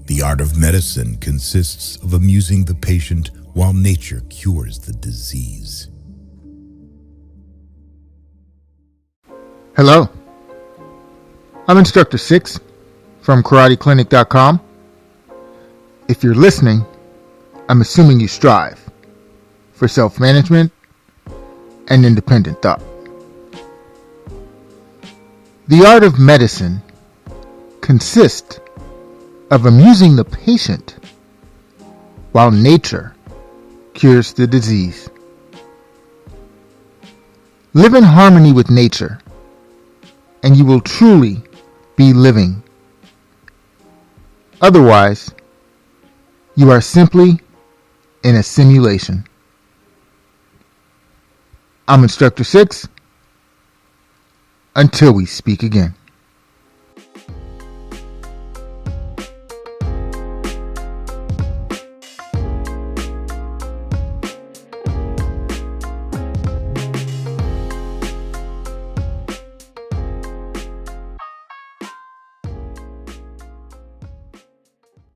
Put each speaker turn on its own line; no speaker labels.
The art of medicine consists of amusing the patient while nature cures the disease.
Hello, I'm Instructor 6 from KarateClinic.com. If you're listening, I'm assuming you strive for self-management and independent thought. The art of medicine consists of amusing the patient while nature cures the disease. Live in harmony with nature, and you will truly be living. Otherwise, you are simply in a simulation. I'm Instructor 6. Until we speak again.